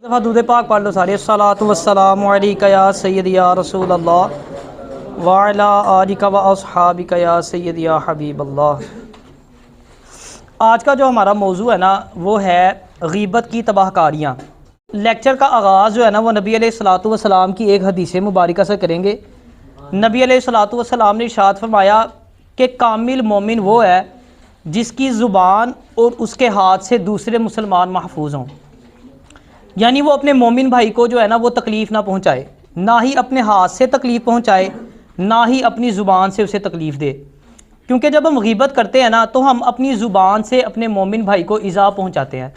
دفعہ درود پاک پڑھ لو سارے۔ الصلاۃ والسلام علیک یا سیدی یا رسول اللہ وعلی آلک و اصحابک یا سیدی یا حبیب اللہ۔ آج کا جو ہمارا موضوع ہے نا وہ ہے غیبت کی تباہ کاریاں۔ لیکچر کا آغاز جو ہے نا وہ نبی علیہ الصلاۃ والسلام کی ایک حدیث مبارکہ سے کریں گے۔ نبی علیہ الصلاۃ والسلام نے ارشاد فرمایا کہ کامل مومن وہ ہے جس کی زبان اور اس کے ہاتھ سے دوسرے مسلمان محفوظ ہوں، یعنی وہ اپنے مومن بھائی کو جو ہے نا وہ تکلیف نہ پہنچائے، نہ ہی اپنے ہاتھ سے تکلیف پہنچائے، نہ ہی اپنی زبان سے اسے تکلیف دے۔ کیونکہ جب ہم غیبت کرتے ہیں نا تو ہم اپنی زبان سے اپنے مومن بھائی کو ایذا پہنچاتے ہیں،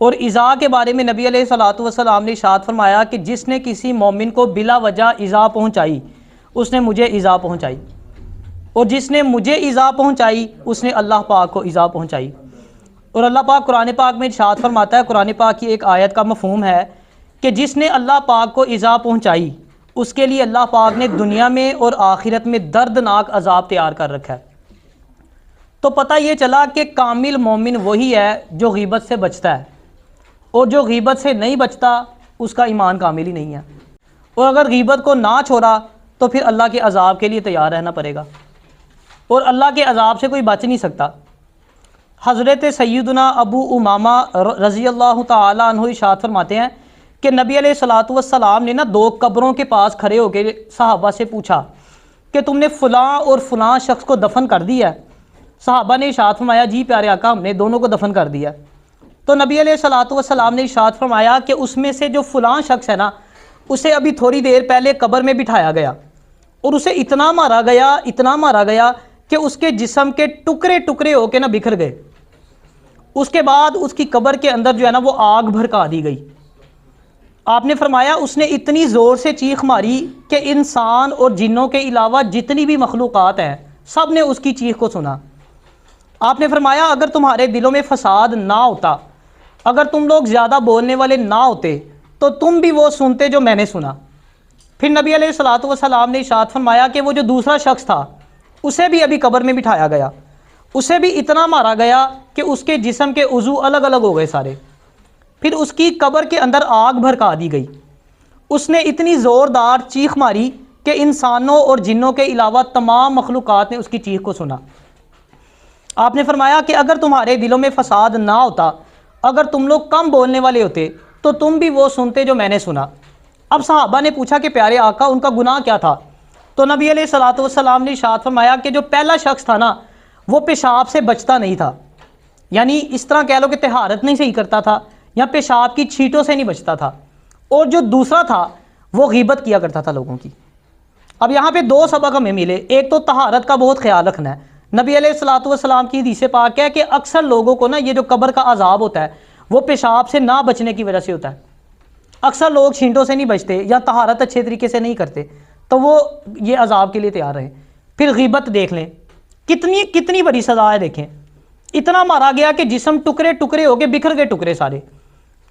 اور ایذا کے بارے میں نبی علیہ الصلاۃ والسلام نے ارشاد فرمایا کہ جس نے کسی مومن کو بلا وجہ ایذا پہنچائی اس نے مجھے ایذا پہنچائی، اور جس نے مجھے ایذا پہنچائی اس نے اللہ پاک کو ایذا پہنچائی۔ اور اللہ پاک قرآن پاک میں ارشاد فرماتا ہے، قرآن پاک کی ایک آیت کا مفہوم ہے کہ جس نے اللہ پاک کو ایذا پہنچائی اس کے لیے اللہ پاک نے دنیا میں اور آخرت میں دردناک عذاب تیار کر رکھا ہے۔ تو پتہ یہ چلا کہ کامل مومن وہی ہے جو غیبت سے بچتا ہے، اور جو غیبت سے نہیں بچتا اس کا ایمان کامل ہی نہیں ہے، اور اگر غیبت کو نہ چھوڑا تو پھر اللہ کے عذاب کے لیے تیار رہنا پڑے گا، اور اللہ کے عذاب سے کوئی بچ نہیں سکتا۔ حضرت سیدنا ابو امامہ رضی اللہ تعالیٰ عنہ ارشاد فرماتے ہیں کہ نبی علیہ الصلاۃ والسلام نے دو قبروں کے پاس کھڑے ہو کے صحابہ سے پوچھا کہ تم نے فلاں اور فلاں شخص کو دفن کر دیا ہے؟ صحابہ نے ارشاد فرمایا جی پیارے آقا ہم نے دونوں کو دفن کر دیا۔ تو نبی علیہ الصلاۃ والسلام نے ارشاد فرمایا کہ اس میں سے جو فلاں شخص ہے نا اسے ابھی تھوڑی دیر پہلے قبر میں بٹھایا گیا، اور اسے اتنا مارا گیا کہ اس کے جسم کے ٹکڑے ٹکڑے ہو کے بکھر گئے۔ اس کے بعد اس کی قبر کے اندر جو ہے نا وہ آگ بھڑکا دی گئی۔ آپ نے فرمایا اس نے اتنی زور سے چیخ ماری کہ انسان اور جنوں کے علاوہ جتنی بھی مخلوقات ہیں سب نے اس کی چیخ کو سنا۔ آپ نے فرمایا اگر تمہارے دلوں میں فساد نہ ہوتا، اگر تم لوگ زیادہ بولنے والے نہ ہوتے تو تم بھی وہ سنتے جو میں نے سنا۔ پھر نبی علیہ الصلاۃ والسلام نے ارشاد فرمایا کہ وہ جو دوسرا شخص تھا اسے بھی ابھی قبر میں بٹھایا گیا، اسے بھی اتنا مارا گیا کہ اس کے جسم کے عضو الگ الگ ہو گئے سارے۔ پھر اس کی قبر کے اندر آگ بھڑکا دی گئی۔ اس نے اتنی زوردار چیخ ماری کہ انسانوں اور جنوں کے علاوہ تمام مخلوقات نے اس کی چیخ کو سنا۔ آپ نے فرمایا کہ اگر تمہارے دلوں میں فساد نہ ہوتا، اگر تم لوگ کم بولنے والے ہوتے تو تم بھی وہ سنتے جو میں نے سنا۔ اب صحابہ نے پوچھا کہ پیارے آقا ان کا گناہ کیا تھا؟ تو نبی علیہ الصلاۃ والسلام نے ارشاد فرمایا کہ جو پہلا شخص تھا نا وہ پیشاب سے بچتا نہیں تھا، یعنی اس طرح کہہ لو کہ طہارت نہیں صحیح کرتا تھا یا پیشاب کی چھینٹوں سے نہیں بچتا تھا، اور جو دوسرا تھا وہ غیبت کیا کرتا تھا لوگوں کی۔ اب یہاں پہ دو سبق ہمیں ملے، ایک تو طہارت کا بہت خیال رکھنا ہے۔ نبی علیہ الصلاۃ والسلام کی حدیث پاک ہے کہ اکثر لوگوں کو نا یہ جو قبر کا عذاب ہوتا ہے وہ پیشاب سے نہ بچنے کی وجہ سے ہوتا ہے۔ اکثر لوگ چھینٹوں سے نہیں بچتے یا طہارت اچھے طریقے سے نہیں کرتے تو وہ یہ عذاب کے لیے تیار رہیں۔ پھر غیبت دیکھ لیں کتنی بڑی سزا ہے، دیکھیں اتنا مارا گیا کہ جسم ٹکڑے ٹکڑے ہو کے بکھر گئے ٹکڑے سارے۔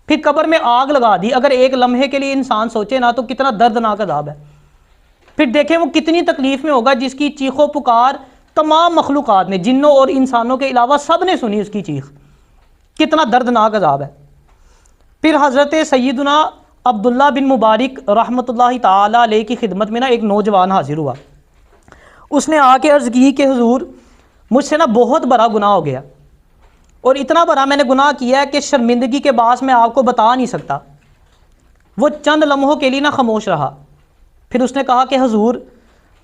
پھر قبر میں آگ لگا دی۔ اگر ایک لمحے کے لیے انسان سوچے نا تو کتنا دردناک عذاب ہے۔ پھر دیکھیں وہ کتنی تکلیف میں ہوگا جس کی چیخ و پکار تمام مخلوقات نے، جنوں اور انسانوں کے علاوہ سب نے سنی اس کی چیخ، کتنا دردناک عذاب ہے۔ پھر حضرت سیدنا عبداللہ بن مبارک رحمۃ اللہ تعالی علیہ کی خدمت میں نا ایک نوجوان حاضر ہوا۔ اس نے آ کے عرض کی کہ حضور مجھ سے نا بہت بڑا گناہ ہو گیا، اور اتنا بڑا میں نے گناہ کیا ہے کہ شرمندگی کے باعث میں آپ کو بتا نہیں سکتا۔ وہ چند لمحوں کے لیے نا خاموش رہا۔ پھر اس نے کہا کہ حضور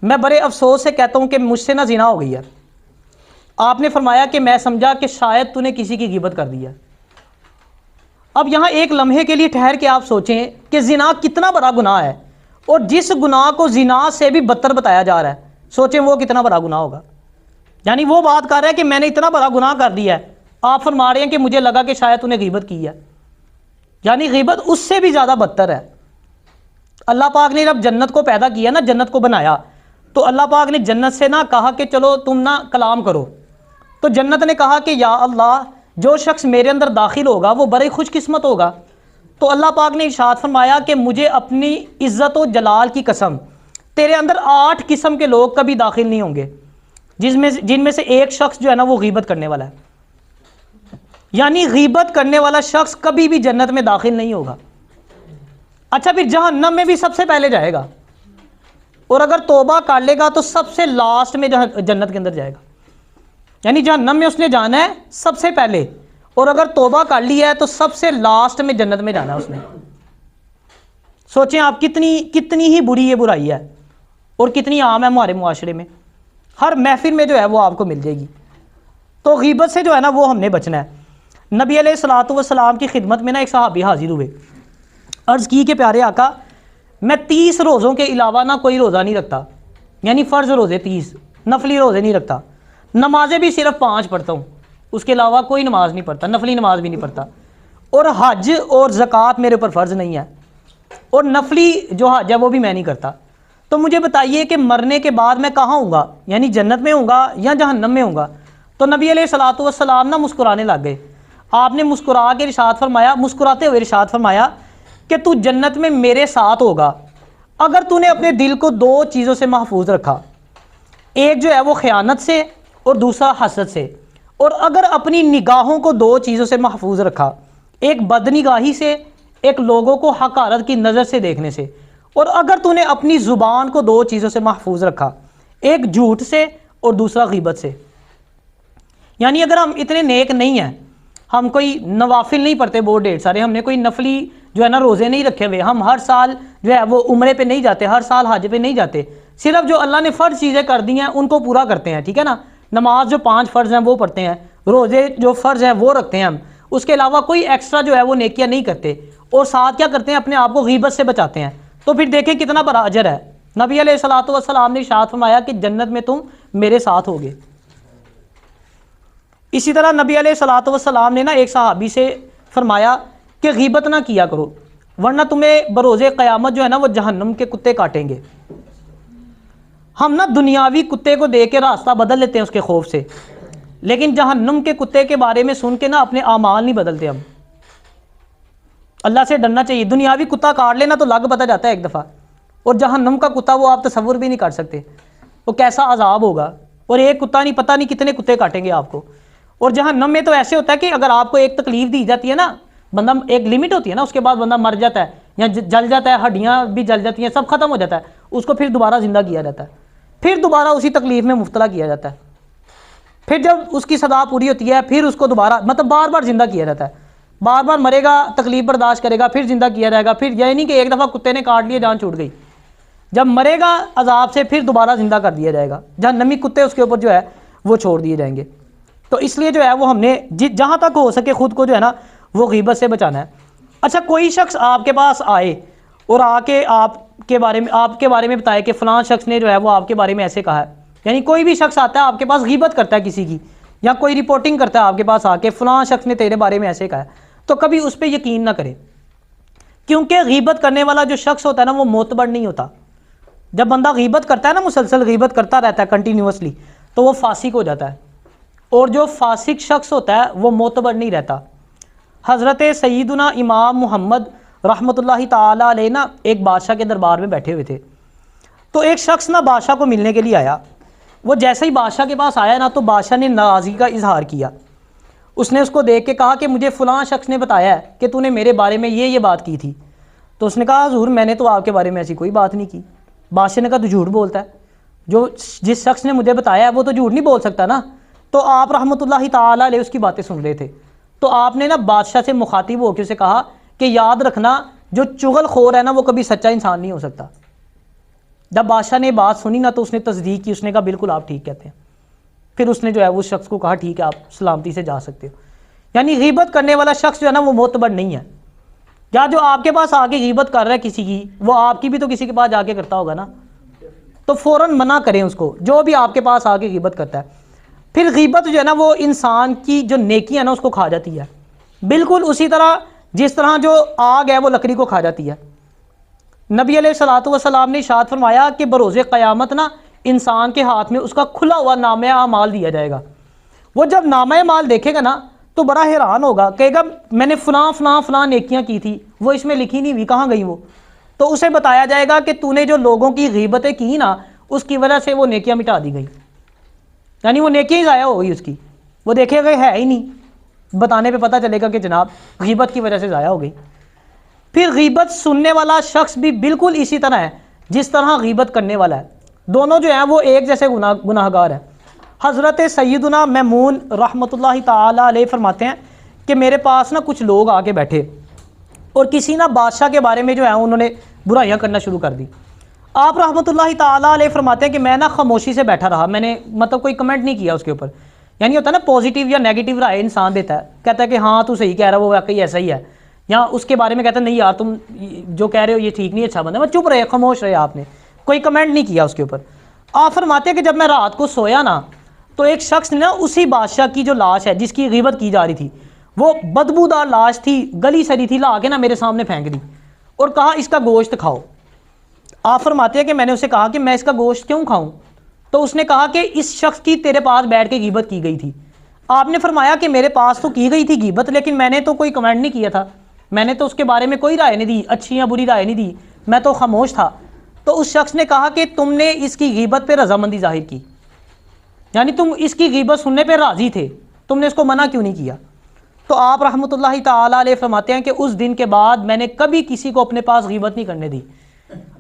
میں بڑے افسوس سے کہتا ہوں کہ مجھ سے نا زنا ہو گئی ہے۔ آپ نے فرمایا کہ میں سمجھا کہ شاید تو نے کسی کی غیبت کر دی ہے۔ اب یہاں ایک لمحے کے لیے ٹھہر کے آپ سوچیں کہ زنا کتنا بڑا گناہ ہے، اور جس گناہ کو زنا سے بھی بدتر بتایا جا رہا ہے، سوچیں وہ کتنا بڑا گناہ ہوگا۔ یعنی وہ بات کر رہا ہے کہ میں نے اتنا بڑا گناہ کر دیا ہے، آپ فرما رہے ہیں کہ مجھے لگا کہ شاید تو نے غیبت کی ہے، یعنی غیبت اس سے بھی زیادہ بدتر ہے۔ اللہ پاک نے جب جنت کو پیدا کیا نا، جنت کو بنایا، تو اللہ پاک نے جنت سے نہ کہا کہ چلو تم نہ کلام کرو، تو جنت نے کہا کہ یا اللہ جو شخص میرے اندر داخل ہوگا وہ بڑے خوش قسمت ہوگا۔ تو اللہ پاک نے ارشاد فرمایا کہ مجھے اپنی عزت و جلال کی قسم تیرے اندر 8 قسم کے لوگ کبھی داخل نہیں ہوں گے، جن میں سے ایک شخص جو ہے نا وہ غیبت کرنے والا ہے۔ یعنی غیبت کرنے والا شخص کبھی بھی جنت میں داخل نہیں ہوگا۔ اچھا پھر جہنم میں بھی سب سے پہلے جائے گا، اور اگر توبہ کر لے گا تو سب سے لاسٹ میں جنت کے اندر جائے گا، یعنی جہنم میں اس نے جانا ہے سب سے پہلے، اور اگر توبہ کر لی ہے تو سب سے لاسٹ میں جنت میں جانا ہے اس نے۔ سوچیں آپ کتنی ہی بری یہ برائی ہے، اور کتنی عام ہے ہمارے معاشرے میں، ہر محفل میں جو ہے وہ آپ کو مل جائے گی۔ تو غیبت سے جو ہے نا وہ ہم نے بچنا ہے۔ نبی علیہ الصلوۃ والسلام کی خدمت میں نا ایک صحابی حاضر ہوئے، عرض کی کہ پیارے آقا میں 30 روزوں کے علاوہ نہ کوئی روزہ نہیں رکھتا، یعنی فرض روزے 30، نفلی روزے نہیں رکھتا، نمازیں بھی صرف 5 پڑھتا ہوں، اس کے علاوہ کوئی نماز نہیں پڑھتا، نفلی نماز بھی نہیں پڑھتا، اور حج اور زکوٰۃ میرے اوپر فرض نہیں ہے، اور نفلی جو حج ہے وہ بھی میں نہیں کرتا۔ تو مجھے بتائیے کہ مرنے کے بعد میں کہاں ہوں گا، یعنی جنت میں ہوں گا یا جہنم میں ہوں گا؟ تو نبی علیہ الصلوۃ والسلام نا مسکرانے لگ گئے۔ آپ نے مسکرا کے ارشاد فرمایا، مسکراتے ہوئے ارشاد فرمایا کہ تو جنت میں میرے ساتھ ہوگا اگر تو نے اپنے دل کو 2 چیزوں سے محفوظ رکھا، ایک جو ہے وہ خیانت سے اور دوسرا حسد سے، اور اگر اپنی نگاہوں کو 2 چیزوں سے محفوظ رکھا، ایک بدنگاہی سے، ایک لوگوں کو حقارت کی نظر سے دیکھنے سے، اور اگر تو نے اپنی زبان کو 2 چیزوں سے محفوظ رکھا، ایک جھوٹ سے اور دوسرا غیبت سے۔ یعنی اگر ہم اتنے نیک نہیں ہیں، ہم کوئی نوافل نہیں پڑھتے بہت ڈھیر سارے، ہم نے کوئی نفلی جو ہے نا روزے نہیں رکھے ہوئے، ہم ہر سال جو ہے وہ عمرے پہ نہیں جاتے، ہر سال حج پہ نہیں جاتے، صرف جو اللہ نے فرض چیزیں کر دی ہیں ان کو پورا کرتے ہیں، ٹھیک ہے نا، نماز جو 5 فرض ہیں وہ پڑھتے ہیں، روزے جو فرض ہیں وہ رکھتے ہیں ہم، اس کے علاوہ کوئی ایکسٹرا جو ہے وہ نیکیاں نہیں کرتے، اور ساتھ کیا کرتے ہیں، اپنے آپ کو غیبت سے بچاتے ہیں، تو پھر دیکھیں کتنا بڑا اجر ہے۔ نبی علیہ الصلوۃ والسلام نے ارشاد فرمایا کہ جنت میں تم میرے ساتھ ہوگے۔ اسی طرح نبی علیہ الصلوۃ والسلام نے نا ایک صحابی سے فرمایا کہ غیبت نہ کیا کرو ورنہ تمہیں بروز قیامت جو ہے نا وہ جہنم کے کتے کاٹیں گے۔ ہم نا دنیاوی کتے کو دیکھ کے راستہ بدل لیتے ہیں اس کے خوف سے، لیکن جہنم کے کتے کے بارے میں سن کے نا اپنے اعمال نہیں بدلتے ہم۔ اللہ سے ڈرنا چاہیے، دنیاوی کتا کاٹ لینا تو لگ پتہ جاتا ہے ایک دفعہ، اور جہنم کا کتا وہ آپ تصور بھی نہیں کر سکتے وہ کیسا عذاب ہوگا، اور ایک کتا نہیں، پتہ نہیں کتنے کتے کاٹیں گے آپ کو۔ اور جہنم میں تو ایسے ہوتا ہے کہ اگر آپ کو ایک تکلیف دی جاتی ہے نا، بندہ ایک لمٹ ہوتی ہے نا، اس کے بعد بندہ مر جاتا ہے یا جل جاتا ہے، ہڈیاں بھی جل جاتی ہیں، سب ختم ہو جاتا ہے، اس کو پھر دوبارہ زندہ کیا جاتا ہے، پھر دوبارہ اسی تکلیف میں مبتلا کیا جاتا ہے، پھر جب اس کی سزا پوری ہوتی ہے پھر اس کو دوبارہ مطلب بار بار زندہ کیا جاتا ہے، بار بار مرے گا، تکلیف برداشت کرے گا، پھر زندہ کیا جائے گا، پھر یہ نہیں کہ ایک دفعہ کتے نے کاٹ لیے جان چھوٹ گئی، جب مرے گا عذاب سے پھر دوبارہ زندہ کر دیا جائے گا، جہنمی کتے اس کے اوپر جو ہے وہ چھوڑ دیے جائیں گے۔ تو اس لیے جو ہے وہ ہم نے جہاں تک ہو سکے خود کو جو ہے نا وہ غیبت سے بچانا ہے۔ اچھا کوئی شخص آپ کے پاس آئے اور آ کے آپ کے بارے میں بتائے کہ فلاں شخص نے جو ہے وہ آپ کے بارے میں ایسے کہا ہے، یعنی کوئی بھی شخص آتا ہے آپ کے پاس غیبت کرتا ہے کسی کی، یا کوئی رپورٹنگ کرتا ہے آپ کے پاس آ کے فلاں شخص نے تیرے بارے میں ایسے کہا ہے، تو کبھی اس پہ یقین نہ کریں، کیونکہ غیبت کرنے والا جو شخص ہوتا ہے نا وہ معتبر نہیں ہوتا۔ جب بندہ غیبت کرتا ہے نا، مسلسل غیبت کرتا رہتا ہے کنٹینیوسلی، تو وہ فاسق ہو جاتا ہے، اور جو فاسق شخص ہوتا ہے وہ معتبر نہیں رہتا۔ حضرت سیدنا امام محمد رحمۃ اللہ تعالی علیہ نا ایک بادشاہ کے دربار میں بیٹھے ہوئے تھے، تو ایک شخص نا بادشاہ کو ملنے کے لیے آیا، وہ جیسے ہی بادشاہ کے پاس آیا نا تو بادشاہ نے ناراضگی کا اظہار کیا، اس نے اس کو دیکھ کے کہا کہ مجھے فلاں شخص نے بتایا ہے کہ تو نے میرے بارے میں یہ بات کی تھی، تو اس نے کہا حضور میں نے تو آپ کے بارے میں ایسی کوئی بات نہیں کی۔ بادشاہ نے کہا تو جھوٹ بولتا ہے، جس شخص نے مجھے بتایا ہے وہ تو جھوٹ نہیں بول سکتا نا۔ تو آپ رحمۃ اللہ تعالی علیہ اس کی باتیں سن رہے تھے، تو آپ نے نا بادشاہ سے مخاطب ہو کے اسے کہا کہ یاد رکھنا جو چغل خور ہے نا وہ کبھی سچا انسان نہیں ہو سکتا۔ جب بادشاہ نے بات سنی نا تو اس نے تصدیق کی، اس نے کہا بالکل آپ ٹھیک کہتے ہیں، پھر اس نے جو ہے اس شخص کو کہا ٹھیک ہے آپ سلامتی سے جا سکتے ہو۔ یعنی غیبت کرنے والا شخص جو ہے نا وہ معتبر نہیں ہے، یا جو آپ کے پاس آ کے غیبت کر رہا ہے کسی کی، وہ آپ کی بھی تو کسی کے پاس جا کے کرتا ہوگا نا، تو فوراً منع کریں اس کو جو بھی آپ کے پاس آ کے غیبت کرتا ہے۔ پھر غیبت جو ہے نا وہ انسان کی جو نیکی ہے نا اس کو کھا جاتی ہے، بالکل اسی طرح جس طرح جو آگ ہے وہ لکڑی کو کھا جاتی ہے۔ نبی علیہ الصلوۃ والسلام نے ارشاد فرمایا کہ بروز قیامت نا انسان کے ہاتھ میں اس کا کھلا ہوا نامہ اعمال دیا جائے گا، وہ جب نامہ اعمال دیکھے گا نا تو بڑا حیران ہوگا، کہے گا میں نے فلاں فلاں فلاں نیکیاں کی تھی، وہ اس میں لکھی نہیں ہوئی، کہاں گئی وہ؟ تو اسے بتایا جائے گا کہ تو نے جو لوگوں کی غیبتیں کی نا اس کی وجہ سے وہ نیکیاں مٹا دی گئی، یعنی وہ نیکیاں ہی ضائع ہو گئی اس کی، وہ دیکھے گا ہے ہی نہیں، بتانے پہ پتہ چلے گا کہ جناب غیبت کی وجہ سے ضائع ہو گئی۔ پھر غیبت سننے والا شخص بھی بالکل اسی طرح ہے جس طرح غیبت کرنے والا ہے، دونوں جو ہیں وہ ایک جیسے گناہ گار ہیں۔ حضرت سیدنا میمون رحمۃ اللہ تعالی علیہ فرماتے ہیں کہ میرے پاس نا کچھ لوگ آ کے بیٹھے اور کسی نا بادشاہ کے بارے میں جو ہے انہوں نے برائیاں کرنا شروع کر دی۔ آپ رحمۃ اللہ تعالی علیہ فرماتے ہیں کہ میں نا خاموشی سے بیٹھا رہا، میں نے مطلب کوئی کمنٹ نہیں کیا اس کے اوپر۔ یعنی ہوتا ہے نا پازیٹیو یا نیگیٹو رائے انسان دیتا ہے، کہتا ہے کہ ہاں تو صحیح کہہ رہا ہے، وہ واقعی ایسا ہی ہے، یا اس کے بارے میں کہتا ہے نہیں یار تم جو کہہ رہے ہو یہ ٹھیک نہیں، اچھا بندہ، میں چپ رہے، خاموش رہے، آپ نے کوئی کمنٹ نہیں کیا اس کے اوپر۔ آپ فرماتے ہیں کہ جب میں رات کو سویا نا تو ایک شخص نے نا اسی بادشاہ کی جو لاش ہے جس کی غیبت کی جا رہی تھی، وہ بدبودار لاش تھی، گلی سڑی تھی، لا کے نا میرے سامنے پھینک دی اور کہا اس کا گوشت کھاؤ۔ آپ فرماتے ہیں کہ میں نے اسے کہا کہ میں اس کا گوشت کیوں کھاؤں؟ تو اس نے کہا کہ اس شخص کی تیرے پاس بیٹھ کے غیبت کی گئی تھی۔ آپ نے فرمایا کہ میرے پاس تو کی گئی تھی غیبت، لیکن میں نے تو کوئی کمنٹ نہیں کیا تھا، میں نے تو اس کے بارے میں کوئی رائے نہیں دی، اچھی یا بری رائے نہیں دی، میں تو خاموش تھا۔ تو اس شخص نے کہا کہ تم نے اس کی غیبت پہ رضامندی ظاہر کی، یعنی تم اس کی غیبت سننے پہ راضی تھے، تم نے اس کو منع کیوں نہیں کیا؟ تو آپ رحمۃ اللہ تعالی علیہ فرماتے ہیں کہ اس دن کے بعد میں نے کبھی کسی کو اپنے پاس غیبت نہیں کرنے دی۔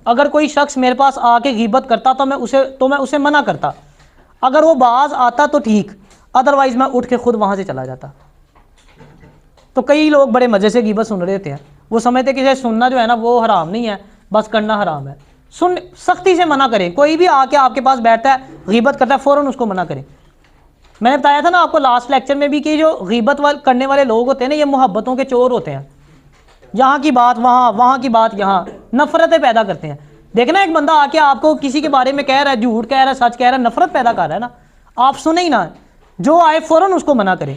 اگر کوئی شخص میرے پاس آ کے غیبت کرتا تو میں اسے منع کرتا، اگر وہ باز آتا تو ٹھیک، ادروائز میں اٹھ کے خود وہاں سے چلا جاتا۔ تو کئی لوگ بڑے مزے سے غیبت سن رہے ہوتے ہیں، وہ سمجھتے کہ سننا جو ہے نا وہ حرام نہیں ہے، بس کرنا حرام ہے۔ سختی سے منع کریں، کوئی بھی آ کے آپ کے پاس بیٹھتا ہے غیبت کرتا ہے فوراً اس کو منع کریں۔ میں نے بتایا تھا نا آپ کو لاسٹ لیکچر میں بھی کہ جو غیبت کرنے والے لوگ ہوتے ہیں نا یہ محبتوں کے چور ہوتے ہیں، یہاں کی بات وہاں، وہاں کی بات یہاں، نفرتیں پیدا کرتے ہیں۔ دیکھنا ایک بندہ آ کے آپ کو کسی کے بارے میں کہہ رہا ہے، جھوٹ کہہ رہا ہے، سچ کہہ رہا ہے، نفرت پیدا کر رہا ہے نا، آپ سنیں ہی نہ، جو آئے فوراً اس کو منع کریں۔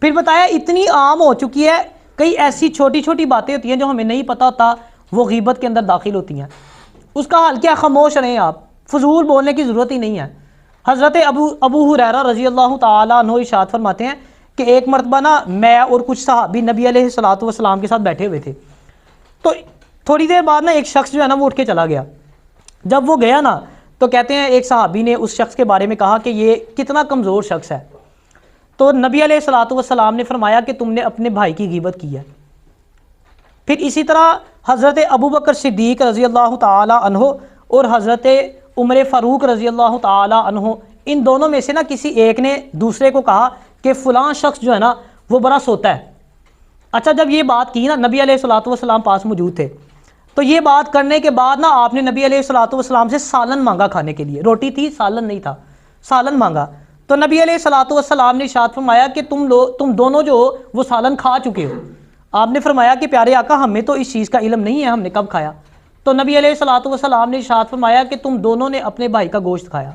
پھر بتایا اتنی عام ہو چکی ہے، کئی ایسی چھوٹی چھوٹی باتیں ہوتی ہیں جو ہمیں نہیں پتہ ہوتا وہ غیبت کے اندر داخل ہوتی ہیں، اس کا حل کیا؟ خاموش رہیں، آپ فضول بولنے کی ضرورت ہی نہیں ہے۔ حضرت ابو ہریرہ رضی اللہ تعالیٰ عنہ ارشاد فرماتے ہیں کہ ایک مرتبہ نا میں اور کچھ صحابی نبی علیہ الصلوۃ والسلام کے ساتھ بیٹھے ہوئے تھے، تو تھوڑی دیر بعد نا ایک شخص جو ہے نا وہ اٹھ کے چلا گیا۔ جب وہ گیا نا تو کہتے ہیں ایک صحابی نے اس شخص کے بارے میں کہا کہ یہ کتنا کمزور شخص ہے، تو نبی علیہ الصلوۃ والسلام نے فرمایا کہ تم نے اپنے بھائی کی غیبت کی ہے۔ پھر اسی طرح حضرت ابوبکر صدیق رضی اللہ تعالی عنہ اور حضرت عمر فاروق رضی اللہ تعالی عنہ، ان دونوں میں سے نا کسی ایک نے دوسرے کو کہا کہ فلاں شخص جو ہے نا وہ بڑا سوتا ہے۔ اچھا جب یہ بات کی نا نبی علیہ الصلوۃ والسلام پاس موجود تھے، تو یہ بات کرنے کے بعد نا آپ نے نبی علیہ الصلوۃ والسلام سے سالن مانگا کھانے کے لیے، روٹی تھی سالن نہیں تھا، سالن مانگا۔ تو نبی علیہ الصلوۃ والسلام نے ارشاد فرمایا کہ تم دونوں جو ہو وہ سالن کھا چکے ہو۔ آپ نے فرمایا کہ پیارے آقا ہمیں تو اس چیز کا علم نہیں ہے، ہم نے کب کھایا؟ تو نبی علیہ الصلوۃ والسلام نے ارشاد فرمایا کہ تم دونوں نے اپنے بھائی کا گوشت کھایا۔